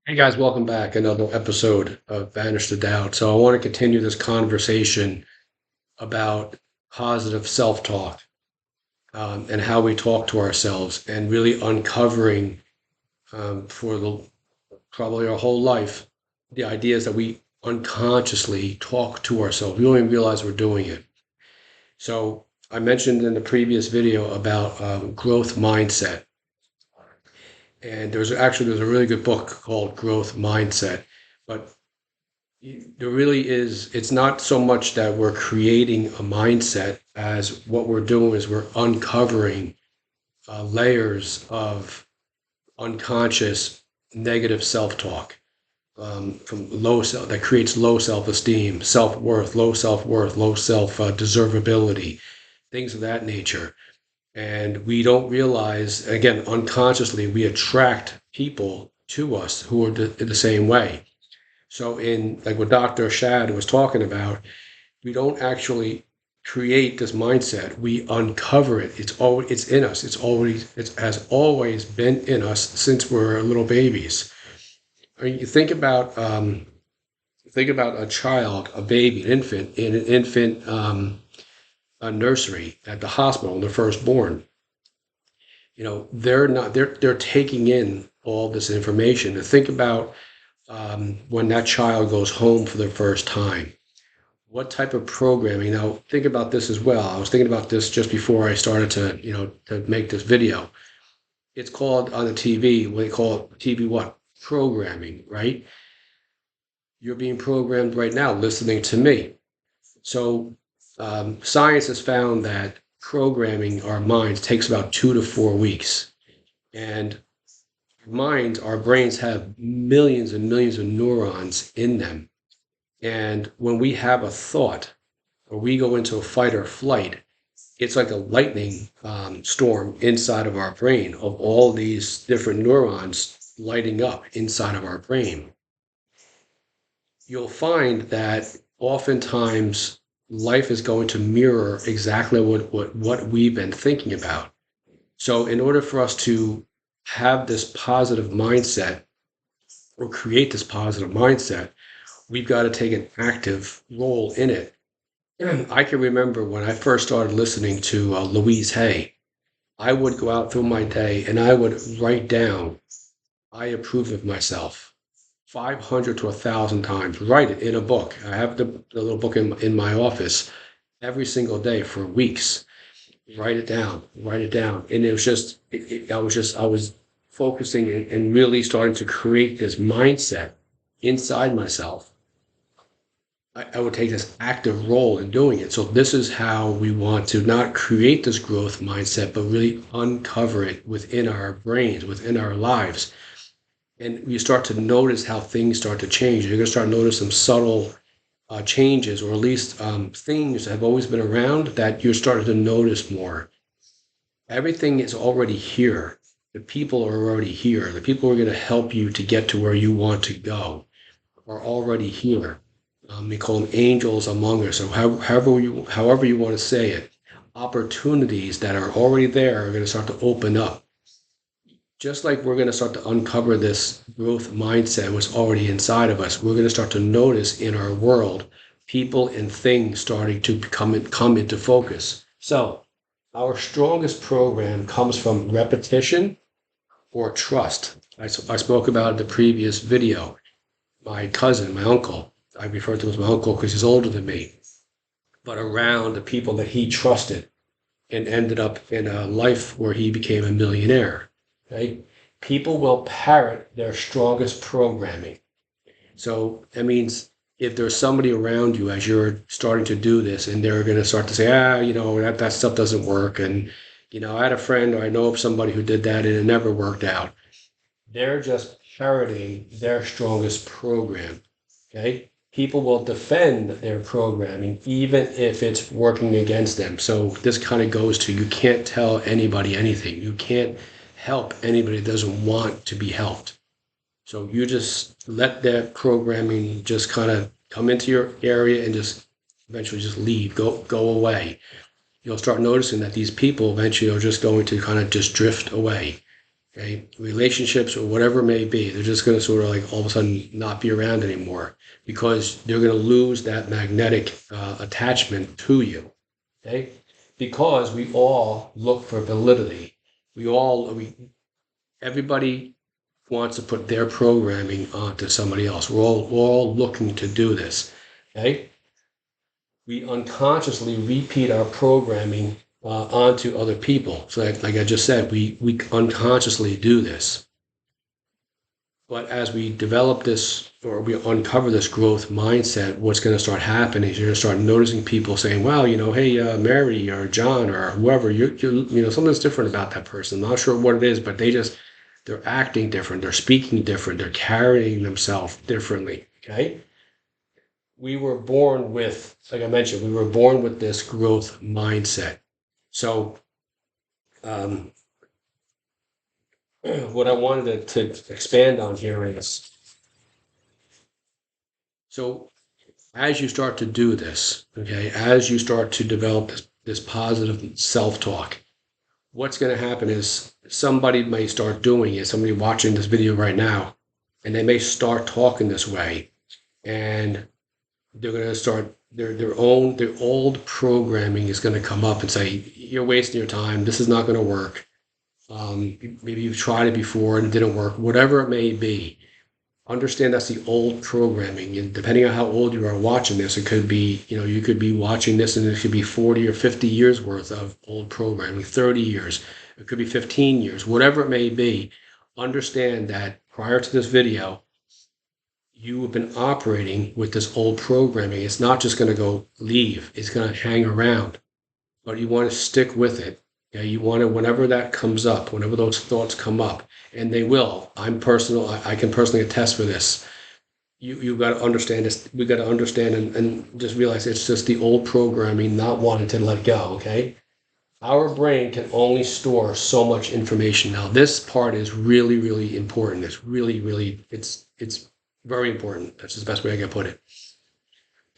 Hey guys, welcome back. Another episode of Banish the Doubt. So I want to continue this conversation about positive self-talk and how we talk to ourselves, and really uncovering for the probably our whole life the ideas that we unconsciously talk to ourselves. We don't even realize we're doing it. So I mentioned in the previous video about growth mindset, and there's a really good book called Growth Mindset, but there really is, it's not so much that we're creating a mindset as what we're doing is we're uncovering layers of unconscious negative self-talk, from low self that creates low self-esteem, self-worth, low self deservability, things of that nature. And we don't realize, again, unconsciously, we attract people to us who are the same way. So in like what Dr. Shad was talking about, we don't actually create this mindset. We uncover it. It's in us. It has always been in us since we're little babies. I mean, you think about a child, a baby, an infant in an infant a nursery at the hospital when they're first born. They're not they're taking in all this information. And think about when that child goes home for the first time. What type of programming? Now, think about this as well. I was thinking about this just before I started to make this video. It's called on the TV, what they call it, TV what? Programming, right? You're being programmed right now listening to me. So, science has found that programming our minds takes about 2 to 4 weeks. And our brains have millions and millions of neurons in them. And when we have a thought or we go into a fight or flight, it's like a lightning storm inside of our brain of all these different neurons lighting up inside of our brain. You'll find that oftentimes life is going to mirror exactly what we've been thinking about. So, in order for us to have this positive mindset or create this positive mindset, we've got to take an active role in it. I can remember when I first started listening to Louise Hay, I would go out through my day and I would write down, I approve of myself 500 to 1,000 times, write it in a book. I have the little book in my office every single day for weeks. Write it down, write it down. And it was just, I was focusing and really starting to create this mindset inside myself. I would take this active role in doing it. So this is how we want to not create this growth mindset, but really uncover it within our brains, within our lives. And you start to notice how things start to change. You're going to start noticing some subtle changes, or at least things that have always been around that you're starting to notice more. Everything is already here. The people are already here. The people who are going to help you to get to where you want to go are already here. We call them angels among us, or however you want to say it. Opportunities that are already there are going to start to open up. Just like we're going to start to uncover this growth mindset, what's already inside of us, we're going to start to notice in our world people and things starting to come into focus. So, our strongest program comes from repetition or trust. I spoke about in the previous video. My cousin, my uncle, I refer to him as my uncle because he's older than me, but around the people that he trusted and ended up in a life where he became a millionaire. Okay? People will parrot their strongest programming. So that means if there's somebody around you as you're starting to do this and they're going to start to say, that stuff doesn't work. And, I had a friend, or I know of somebody who did that and it never worked out. They're just parroting their strongest program. Okay? People will defend their programming even if it's working against them. So this kind of goes to, you can't tell anybody anything. You can't help anybody that doesn't want to be helped. So you just let that programming just kind of come into your area and just eventually just leave, go away. You'll start noticing that these people eventually are just going to kind of just drift away. Okay, relationships or whatever it may be, they're just going to sort of like all of a sudden not be around anymore because they're going to lose that magnetic attachment to you. Okay, because we all look for validity. Everybody wants to put their programming onto somebody else. We're all looking to do this. Okay, we unconsciously repeat our programming onto other people. So, like I just said, we unconsciously do this. But as we develop this or we uncover this growth mindset, what's going to start happening is you're going to start noticing people saying, "Wow, hey, Mary or John or whoever, something's different about that person. I'm not sure what it is, but they're acting different, they're speaking different, they're carrying themselves differently." Okay, we were born with, like I mentioned, we were born with this growth mindset. So, um, what I wanted to expand on here is so as you start to do this, okay, as you start to develop this positive self talk, what's going to happen is somebody may start doing it, somebody watching this video right now, and they may start talking this way, and they're going to start their old programming is going to come up and say, "You're wasting your time. This is not going to work. Maybe you've tried it before and it didn't work." Whatever it may be, understand that's the old programming. And depending on how old you are watching this, it could be, you could be watching this and it could be 40 or 50 years worth of old programming, 30 years, it could be 15 years, whatever it may be. Understand that prior to this video, you have been operating with this old programming. It's not just going to go leave, it's going to hang around, but you want to stick with it. Okay? You want to, whenever that comes up, whenever those thoughts come up, and they will, I can personally attest for this. You've got to understand this. We've got to understand and just realize it's just the old programming, not wanting to let go. Okay. Our brain can only store so much information. Now, this part is really, really important. It's really, really, it's very important. That's the best way I can put it.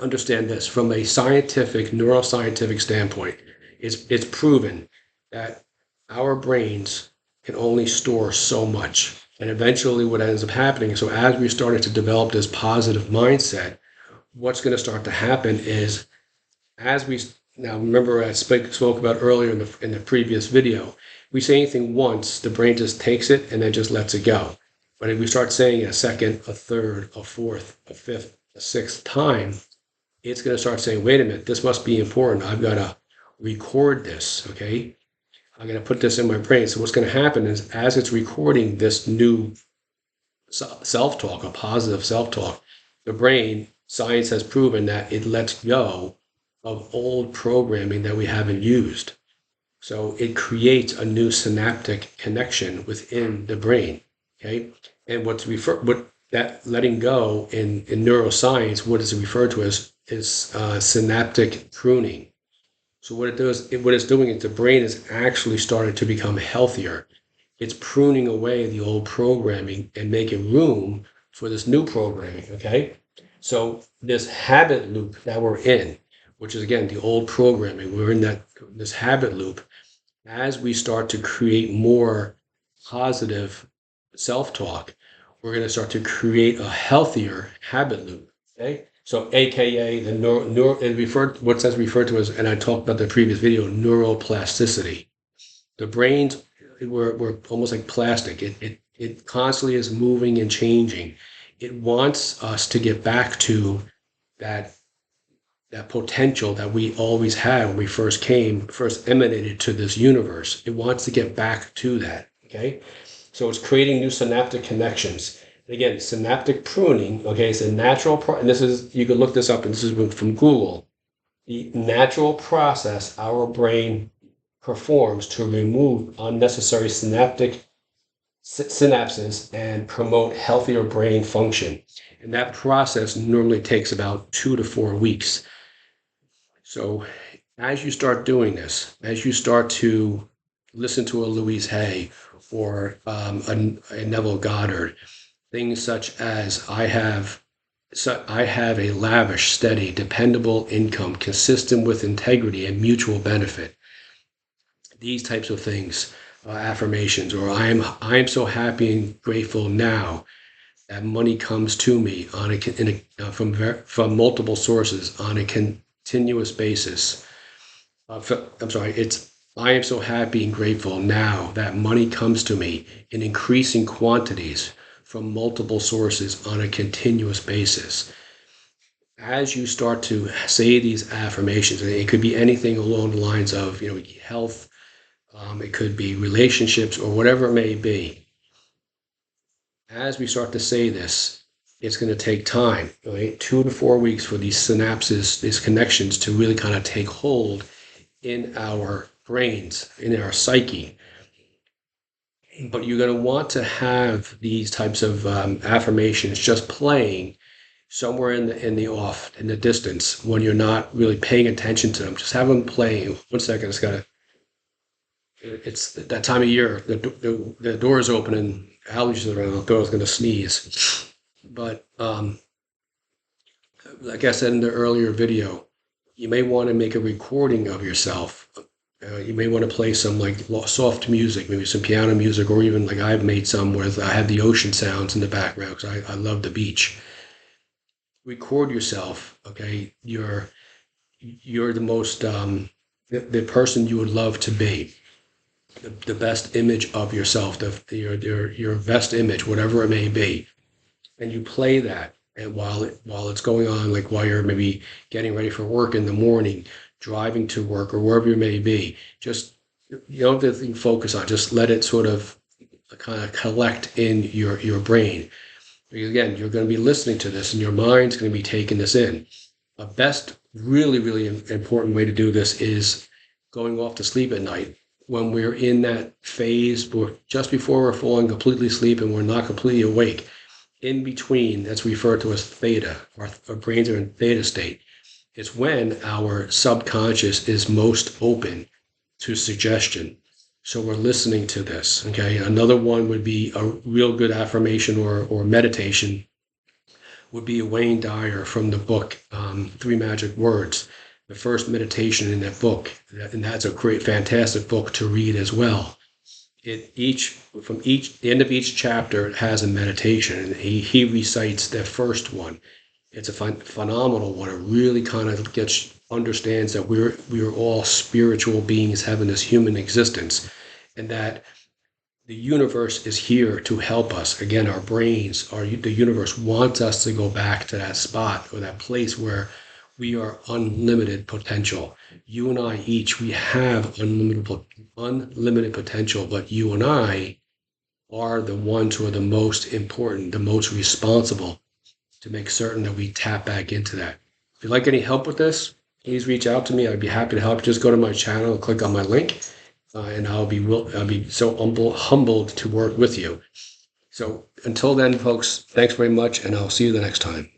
Understand this from a scientific, neuroscientific standpoint. It's proven that our brains can only store so much. And eventually what ends up happening, so as we started to develop this positive mindset, what's going to start to happen is as we now remember I spoke about earlier in the previous video, we say anything once, the brain just takes it and then just lets it go. But if we start saying it a second, a third, a fourth, a fifth, a sixth time, it's going to start saying, wait a minute, this must be important. I've got to record this, okay? I'm going to put this in my brain. So what's going to happen is as it's recording this new self-talk, a positive self-talk, the brain, science has proven that it lets go of old programming that we haven't used. So it creates a new synaptic connection within the brain, okay? And what that letting go in neuroscience, what is it referred to as is synaptic pruning. So what it's doing is the brain is actually starting to become healthier. It's pruning away the old programming and making room for this new programming, okay? So this habit loop that we're in, which is again the old programming, we're in this habit loop. As we start to create more positive self-talk, we're going to start to create a healthier habit loop, okay? So AKA the what's referred to as, and I talked about the previous video, neuroplasticity. The brains, we're almost like plastic. It constantly is moving and changing. It wants us to get back to that potential that we always had when we first emanated to this universe. It wants to get back to that, okay? So it's creating new synaptic connections. Again, synaptic pruning, okay, it's a natural, and this is, you can look this up, and this is from Google. The natural process our brain performs to remove unnecessary synapses and promote healthier brain function. And that process normally takes about 2 to 4 weeks. So as you start doing this, as you start to listen to a Louise Hay or a Neville Goddard, things such as I have a lavish, steady, dependable income consistent with integrity and mutual benefit. These types of things, affirmations, or I am so happy and grateful now that money comes to me from multiple sources on a continuous basis. I'm sorry, it's I am so happy and grateful now that money comes to me in increasing quantities from multiple sources on a continuous basis. As you start to say these affirmations, and it could be anything along the lines of, health, it could be relationships, or whatever it may be. As we start to say this, it's going to take time, right? 2 to 4 weeks for these synapses, these connections to really kind of take hold in our brains, in our psyche. But you're going to want to have these types of affirmations just playing somewhere in the distance when you're not really paying attention to them. Just have them playing. 1 second, it's that time of year. The door is open and allergies are around. I thought I was going to sneeze. But like I said in the earlier video, you may want to make a recording of yourself. You may want to play some like soft music, maybe some piano music, or even like I've made some where I have the ocean sounds in the background because I love the beach. Record yourself. Okay, you're the most the person you would love to be, the best image of yourself, your best image, whatever it may be, and you play that. And while it's going on, like while you're maybe getting ready for work in the morning, driving to work, or wherever you may be, just you don't have to focus on. Just let it sort of kind of collect in your brain. Because again, you're going to be listening to this, and your mind's going to be taking this in. A best, really, really important way to do this is going off to sleep at night when we're in that phase where just before we're falling completely asleep and we're not completely awake. In between, that's referred to as theta. Our brains are in theta state. It's when our subconscious is most open to suggestion. So we're listening to this. Okay. Another one would be a real good affirmation or meditation would be a Wayne Dyer from the book Three Magic Words. The first meditation in that book, and that's a great, fantastic book to read as well. The end of each chapter it has a meditation, and he recites the first one. It's a phenomenal one. It really kind of understands that we're all spiritual beings having this human existence, and that the universe is here to help us. Again, our brains, the universe wants us to go back to that spot or that place where we are unlimited potential. You and I each, we have unlimited potential, but you and I are the ones who are the most important, the most responsible to make certain that we tap back into that. If you'd like any help with this, please reach out to me. I'd be happy to help. Just go to my channel and click on my link, and I'll be so humbled to work with you. So until then, folks, thanks very much, and I'll see you the next time.